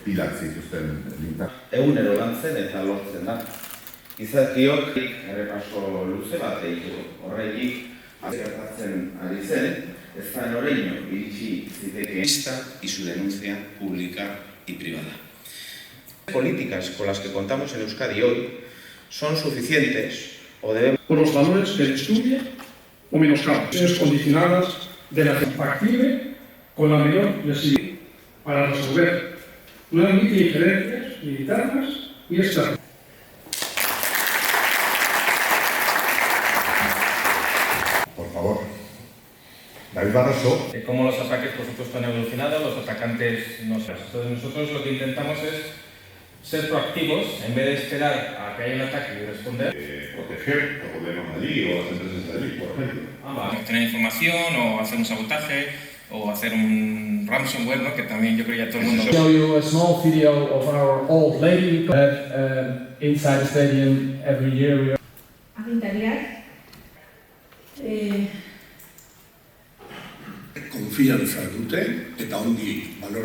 pilak zituzten lintak. Egunero lantzen eta lortzen da. Gizakiok errepaso luze bat egitu. Horretik, gertatzen ari zen, ez da noreño iritsi zitekeen. Y su denuncia pública y privada. Las políticas con las que contamos en Euskadi hoy son suficientes o debemos... Por los valores que destruye o menoscaba. Acciones condicionadas de la factible con la menor lesividad para resolver una de diferencias internas y externas. Por favor. David Barroso. Cómo los ataques, por supuesto, han evolucionado, los atacantes no se... Entonces nosotros lo que intentamos es ser proactivos, en vez de esperar a que haya un ataque y responder. Proteger al gobierno de allí o a las empresas de allí, por ejemplo. Obtener información o hacer un sabotaje o hacer un ransomware, ¿no? Que también yo creo que ya todo el mundo... Show you a small video of our old lady inside the stadium every year. Agintariak konfiantza dute eta ongi